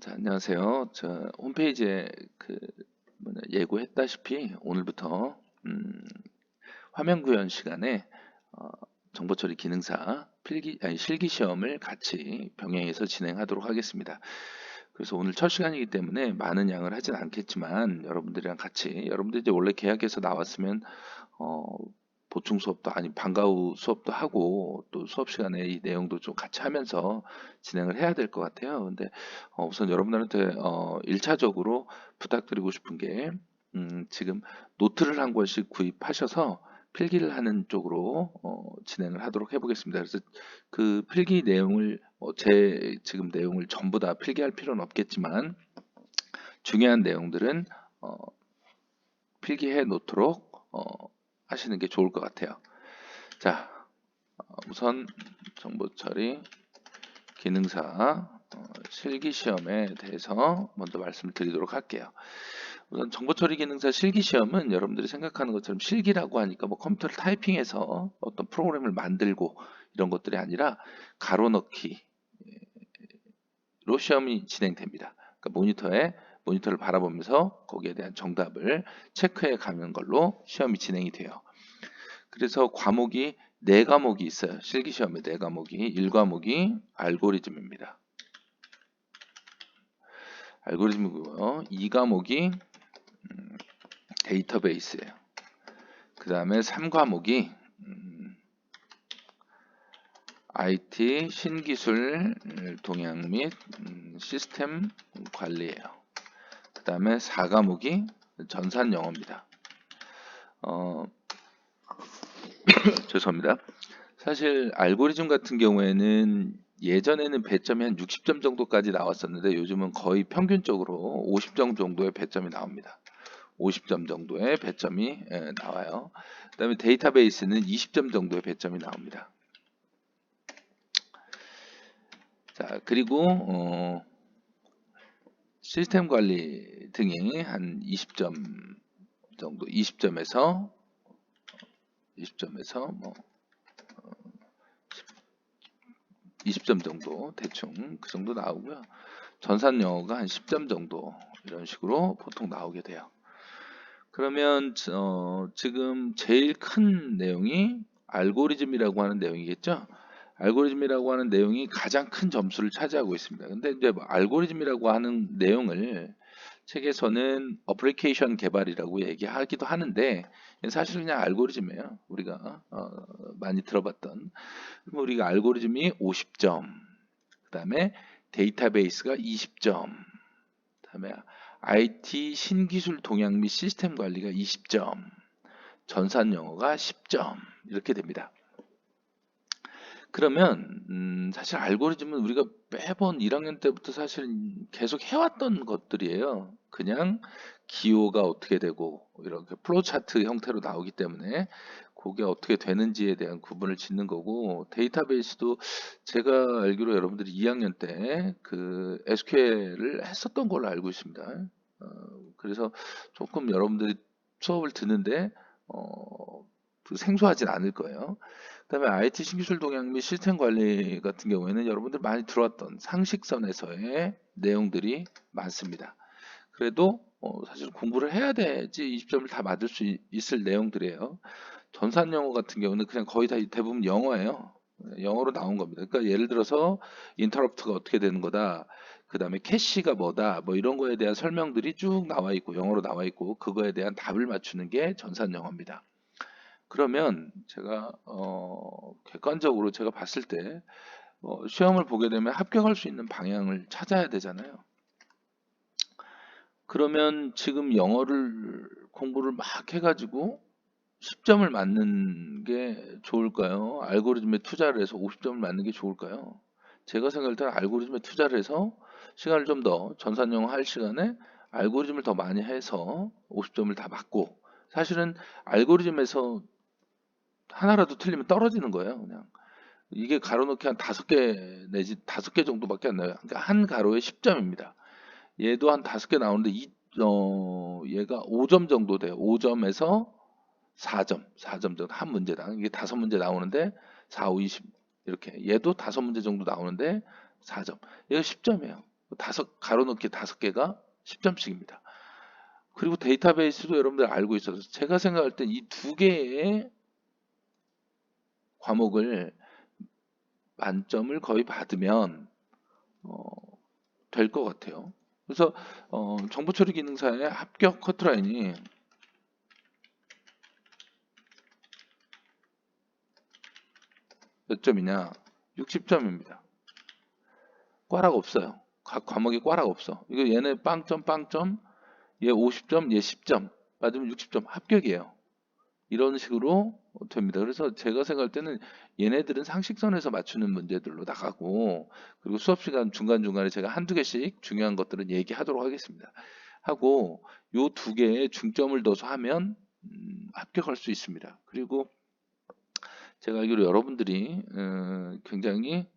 자, 안녕하세요. 홈페이지에 예고했다시피 오늘부터 화면 구현 시간에 어, 정보 처리 기능사 실기 시험을 같이 병행해서 진행하도록 하겠습니다. 그래서 오늘 첫 시간이기 때문에 많은 양을 하진 않겠지만 여러분들이랑 같이 여러분들이 이제 원래 계약해서 나왔으면 어, 보충 수업도 아니 방과 후 수업도 하고 또 수업 시간에 이 내용도 좀 같이 하면서 진행을 해야 될 것 같아요. 근데 우선 여러분들한테 1차적으로 부탁드리고 싶은 게 지금 노트를 한 권씩 구입하셔서 필기를 하는 쪽으로 진행을 하도록 해보겠습니다. 그래서 그 필기 내용을 제 지금 내용을 전부 다 필기할 필요는 없겠지만 중요한 내용들은 어, 필기해 놓도록 하시는 게 좋을 것 같아요. 자, 우선 정보 처리 기능사 실기 시험에 대해서 먼저 말씀을 드리도록 할게요. 우선 정보 처리 기능사 실기 시험은 여러분들이 생각하는 것처럼 실기라고 하니까 뭐 컴퓨터를 타이핑해서 어떤 프로그램을 만들고 이런 것들이 아니라 가로 넣기로 시험이 진행됩니다. 그러니까 모니터를 바라보면서 거기에 대한 정답을 체크해 가는 걸로 시험이 진행이 돼요. 그래서 과목이 4과목이 있어요. 실기시험에 4과목이 1과목이 알고리즘입니다. 알고리즘이고요. 2과목이 데이터베이스예요. 그 다음에 3과목이 IT 신기술 동향 및 시스템 관리예요. 그 다음에 4과목이 전산영어입니다. 죄송합니다. 사실 알고리즘 같은 경우에는 예전에는 배점이 한 60점 정도까지 나왔었는데 요즘은 거의 평균적으로 50점 정도의 배점이 나옵니다. 50점 정도의 배점이 나와요. 그 다음에 데이터베이스는 20점 정도의 배점이 나옵니다. 자, 그리고 시스템 관리 등이 한 20점 정도, 20점에서 뭐 20점 정도 대충 그 정도 나오고요. 전산 영어가 한 10점 정도 이런 식으로 보통 나오게 돼요. 그러면 지금 제일 큰 내용이 알고리즘이라고 하는 내용이겠죠. 알고리즘이라고 하는 내용이 가장 큰 점수를 차지하고 있습니다. 근데 이제 뭐 알고리즘이라고 하는 내용을 책에서는 어플리케이션 개발이라고 얘기하기도 하는데 사실 그냥 알고리즘이에요. 우리가 많이 들어봤던 우리가 알고리즘이 50점, 그 다음에 데이터베이스가 20점, 그 다음에 IT 신기술 동향 및 시스템 관리가 20점, 전산 영어가 10점 이렇게 됩니다. 그러면 사실 알고리즘은 우리가 매번 1학년 때부터 사실 계속 해왔던 것들이에요. 그냥 기호가 어떻게 되고 이렇게 플로우 차트 형태로 나오기 때문에 그게 어떻게 되는지에 대한 구분을 짓는 거고 데이터베이스도 제가 알기로 여러분들이 2학년 때 그 SQL을 했었던 걸로 알고 있습니다. 그래서 조금 여러분들이 수업을 듣는데 생소하진 않을 거예요. 그다음에 IT 신기술 동향 및 시스템 관리 같은 경우에는 여러분들 많이 들어왔던 상식선에서의 내용들이 많습니다. 그래도 사실 공부를 해야 돼야지 20점을 다 맞을 수 있을 내용들이에요. 전산 영어 같은 경우는 그냥 거의 다 대부분 영어예요. 영어로 나온 겁니다. 그러니까 예를 들어서 인터럽트가 어떻게 되는 거다. 그 다음에 캐시가 뭐다. 뭐 이런 거에 대한 설명들이 쭉 나와 있고 영어로 나와 있고 그거에 대한 답을 맞추는 게 전산 영어입니다. 그러면 제가 객관적으로 제가 봤을 때 시험을 보게 되면 합격할 수 있는 방향을 찾아야 되잖아요. 그러면 지금 영어를 공부를 막 해가지고 10점을 맞는 게 좋을까요? 알고리즘에 투자를 해서 50점을 맞는 게 좋을까요? 제가 생각할 때는 알고리즘에 투자를 해서 시간을 좀 더 전산 영어 할 시간에 알고리즘을 더 많이 해서 50점을 다 맞고 사실은 알고리즘에서 하나라도 틀리면 떨어지는 거예요, 그냥. 이게 가로 넣기 한 5개 내지 5개 정도밖에 안 나요. 그러니까 한 가로에 10점입니다. 얘도 한 5개 나오는데 얘가 5점 정도 돼요. 5점에서 4점, 4점 정도 한 문제당. 이게 5문제 나오는데 4, 5, 20 이렇게. 얘도 5문제 정도 나오는데 4점. 얘가 10점이에요. 가로놓기 5개가 10점씩입니다. 그리고 데이터베이스도 여러분들 알고 있어서 제가 생각할 때 이 2개의 과목을 만점을 거의 받으면 될 것 같아요. 그래서 정보처리 기능사의 합격 커트라인이 몇 점이냐? 60점입니다. 꽈락 없어요. 각 과목에 꽈락 없어. 이거 얘네 빵점 빵점, 얘 50점, 얘 10점 받으면 60점 합격이에요. 이런 식으로 됩니다. 그래서 제가 생각할 때는 얘네들은 상식선에서 맞추는 문제들로 나가고, 그리고 수업 시간 중간중간에 제가 한두 개씩 중요한 것들은 얘기하도록 하겠습니다. 하고 요 2개에 중점을 둬서 하면 합격할 수 있습니다. 그리고 제가 알기로 여러분들이 굉장히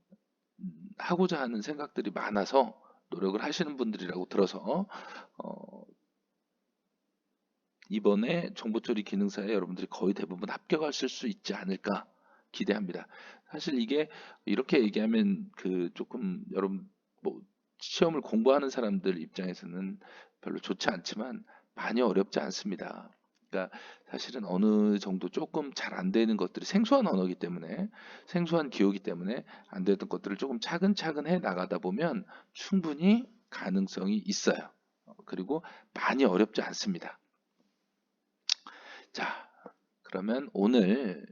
하고자 하는 생각들이 많아서 노력을 하시는 분들이라고 들어서 이번에 정보처리 기능사에 여러분들이 거의 대부분 합격하실 수 있지 않을까 기대합니다. 사실 이게 이렇게 얘기하면 조금 여러분 뭐 시험을 공부하는 사람들 입장에서는 별로 좋지 않지만 많이 어렵지 않습니다. 그러니까 사실은 어느 정도 조금 잘 안 되는 것들이 생소한 언어이기 때문에, 생소한 기호이기 때문에 안 되던 것들을 조금 차근차근 해 나가다 보면 충분히 가능성이 있어요. 그리고 많이 어렵지 않습니다. 자, 그러면 오늘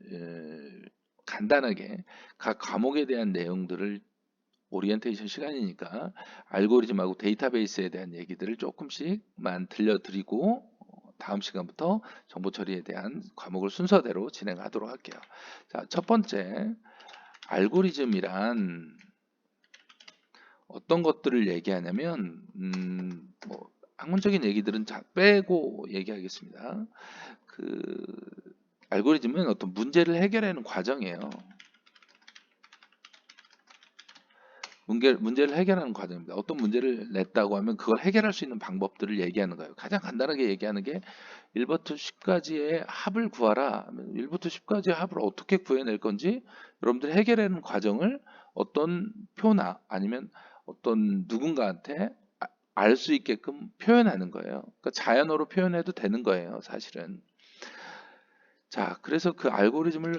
간단하게 각 과목에 대한 내용들을, 오리엔테이션 시간이니까 알고리즘하고 데이터베이스에 대한 얘기들을 조금씩만 들려드리고 다음 시간부터 정보 처리에 대한 과목을 순서대로 진행하도록 할게요. 자, 첫 번째, 알고리즘이란 어떤 것들을 얘기하냐면 뭐 학문적인 얘기들은 다 빼고 얘기하겠습니다. 알고리즘은 어떤 문제를 해결하는 과정이에요. 문제를 해결하는 과정입니다. 어떤 문제를 냈다고 하면 그걸 해결할 수 있는 방법들을 얘기하는 거예요. 가장 간단하게 얘기하는 게 1부터 10까지의 합을 구하라. 1부터 10까지의 합을 어떻게 구해낼 건지 여러분들이 해결하는 과정을 어떤 표나 아니면 어떤 누군가한테 알 수 있게끔 표현하는 거예요. 그러니까 자연어로 표현해도 되는 거예요, 사실은. 자, 그래서 그 알고리즘을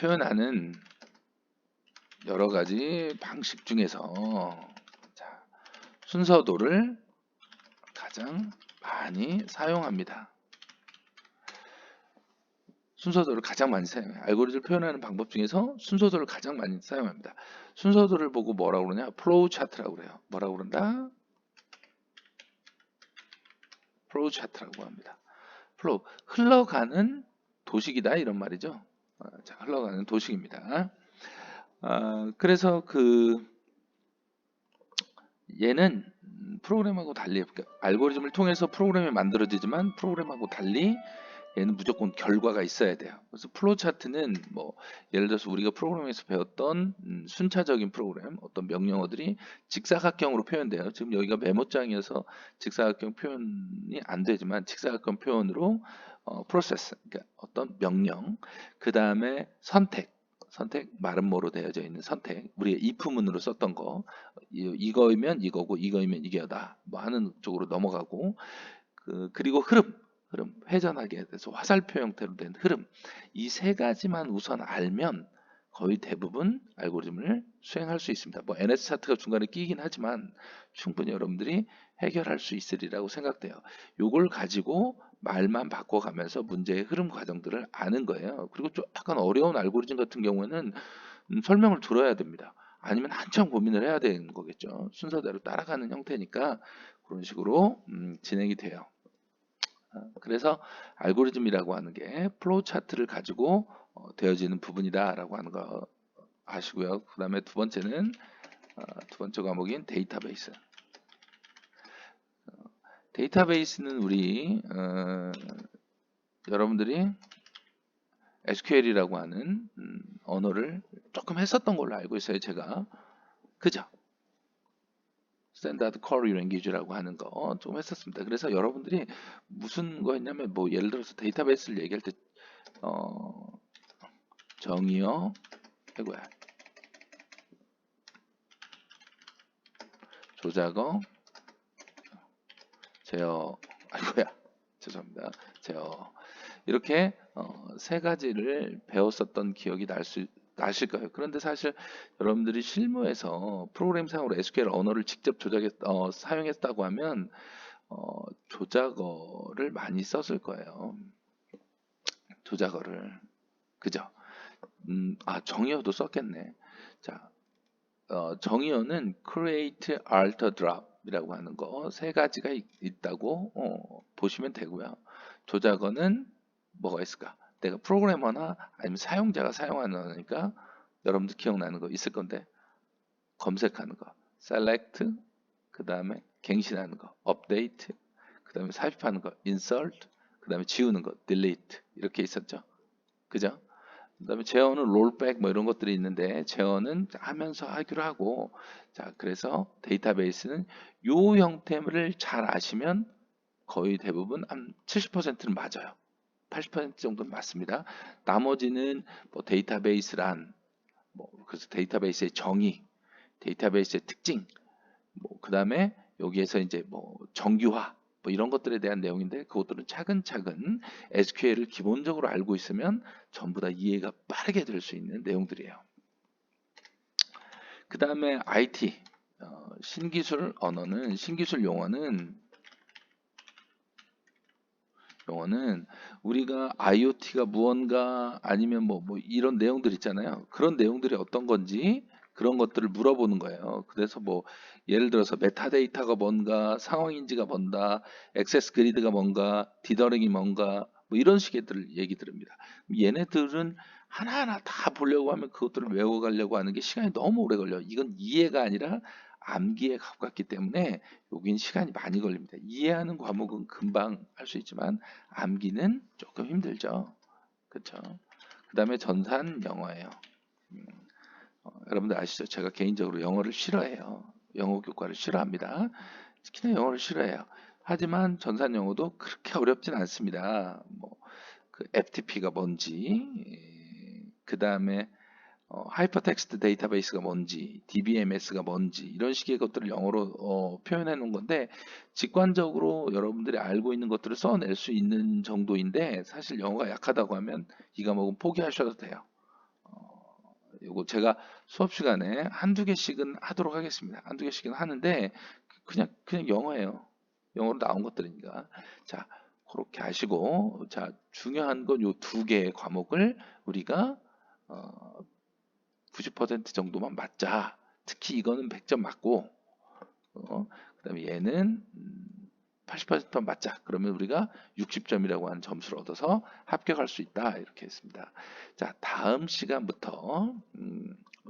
표현하는 여러 가지 방식 중에서 자, 순서도를 가장 많이 사용합니다. 순서도를 가장 많이 사용해요. 알고리즘을 표현하는 방법 중에서 순서도를 가장 많이 사용합니다. 순서도를 보고 뭐라고 그러냐? 플로우 차트라고 그래요. 뭐라고 그런다? 플로우 차트라고 합니다. 플로우, 흘러가는 도식이다 이런 말이죠. 자, 흘러가는 도식입니다. 그래서 얘는 프로그램하고 달리, 그러니까 알고리즘을 통해서 프로그램이 만들어지지만 프로그램하고 달리 얘는 무조건 결과가 있어야 돼요. 그래서 플로우 차트는 뭐 예를 들어서 우리가 프로그램에서 배웠던 순차적인 프로그램, 어떤 명령어들이 직사각형으로 표현돼요. 지금 여기가 메모장이어서 직사각형 표현이 안 되지만 직사각형 표현으로 프로세스, 그러니까 어떤 명령, 그 다음에 선택 마름모로 되어져 있는 선택, 우리가 if문으로 썼던 거, 이거이면 이거고 이거이면 이거다 뭐 하는 쪽으로 넘어가고, 그리고 흐름 회전하게 돼서 화살표 형태로 된 흐름, 이 3가지만 우선 알면 거의 대부분 알고리즘을 수행할 수 있습니다. 뭐 NS 차트가 중간에 끼긴 하지만 충분히 여러분들이 해결할 수 있으리라고 생각돼요. 요걸 가지고 말만 바꿔가면서 문제의 흐름 과정들을 아는 거예요. 그리고 좀 약간 어려운 알고리즘 같은 경우에는 설명을 들어야 됩니다. 아니면 한참 고민을 해야 되는 거겠죠. 순서대로 따라가는 형태니까 그런 식으로 진행이 돼요. 그래서 알고리즘이라고 하는 게 플로우 차트를 가지고 되어지는 부분이다라고 하는 거 아시고요. 그 다음에 두 번째 과목인 데이터베이스. 데이터베이스는 우리 여러분들이 SQL이라고 하는 언어를 조금 했었던 걸로 알고 있어요, 제가. 그죠? 스탠다드 쿼리 랭귀지라고 하는 거 좀 했었습니다. 그래서 여러분들이 무슨 거 했냐면 뭐 예를 들어서 데이터베이스를 얘기할 때 정의어, 이거야. 조작어, 제어, 아이고야, 죄송합니다. 제어. 이렇게 세 가지를 배웠었던 기억이 나실 거예요. 그런데 사실 여러분들이 실무에서 프로그램상으로 SQL 언어를 직접 사용했다고 하면 조작어를 많이 썼을 거예요. 조작어를. 그죠? 정의어도 썼겠네. 자, 정의어는 create, alter, drop 이라고 하는 거 세 가지가 있다고 보시면 되고요. 조작어는 뭐가 있을까? 내가 프로그래머나 아니면 사용자가 사용하는 거니까 여러분들 기억나는 거 있을 건데 검색하는 거, select, 그 다음에 갱신하는 거, update, 그 다음에 삽입하는 거, insert, 그 다음에 지우는 거, delete 이렇게 있었죠. 그죠? 그다음에 제어는 롤백 뭐 이런 것들이 있는데 제어는 하면서 하기로 하고 자 그래서 데이터베이스는 요 형태를 잘 아시면 거의 대부분 한 70%는 맞아요. 80% 정도는 맞습니다. 나머지는 뭐 데이터베이스란 뭐 그래서 데이터베이스의 정의, 데이터베이스의 특징, 뭐 그다음에 여기에서 이제 뭐 정규화 뭐 이런 것들에 대한 내용인데 그것들은 차근차근 SQL을 기본적으로 알고 있으면 전부 다 이해가 빠르게 될 수 있는 내용들이에요. 그 다음에 IT 신기술 언어는 신기술 용어는 우리가 IoT가 무언가 아니면 뭐 이런 내용들 있잖아요. 그런 내용들이 어떤 건지 그런 것들을 물어보는 거예요. 그래서 뭐 예를 들어서 메타데이터가 뭔가, 상황인지가 뭔가, 액세스 그리드가 뭔가, 디더링이 뭔가 뭐 이런 식의 얘기 들읍니다. 얘네들은 하나하나 다 보려고 하면 그것들을 외워가려고 하는 게 시간이 너무 오래 걸려요. 이건 이해가 아니라 암기에 가깝기 때문에 여긴 시간이 많이 걸립니다. 이해하는 과목은 금방 할 수 있지만 암기는 조금 힘들죠. 그렇죠? 그 다음에 전산 영어예요. 여러분들 아시죠? 제가 개인적으로 영어를 싫어해요. 영어 교과를 싫어합니다. 특히나 영어를 싫어해요. 하지만 전산 영어도 그렇게 어렵진 않습니다. 그 FTP가 뭔지, 그 다음에 하이퍼텍스트 데이터베이스가 뭔지, DBMS가 뭔지 이런 식의 것들을 영어로 표현해 놓은 건데 직관적으로 여러분들이 알고 있는 것들을 써낼 수 있는 정도인데 사실 영어가 약하다고 하면 이 과목은 포기하셔도 돼요. 이거 제가 수업 시간에 한두 개씩은 하도록 하겠습니다. 한두 개씩은 하는데 그냥 영어예요. 영어로 나온 것들이니까. 자, 그렇게 하시고 자, 중요한 건 요 두 개의 과목을 우리가 90% 정도만 맞자. 특히 이거는 100점 맞고, 그다음에 얘는 80%만 맞자. 그러면 우리가 60점이라고 하는 점수를 얻어서 합격할 수 있다. 이렇게 했습니다. 자, 다음 시간부터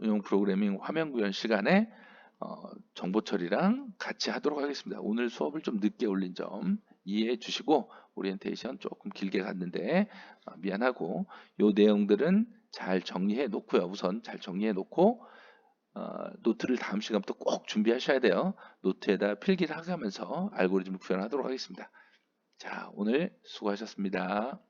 응용 프로그래밍 화면 구현 시간에 정보 처리랑 같이 하도록 하겠습니다. 오늘 수업을 좀 늦게 올린 점 이해해 주시고 오리엔테이션 조금 길게 갔는데 미안하고 요 내용들은 잘 정리해 놓고요. 우선 잘 정리해 놓고 노트를 다음 시간부터 꼭 준비하셔야 돼요. 노트에다 필기를 하면서 알고리즘을 구현하도록 하겠습니다. 자, 오늘 수고하셨습니다.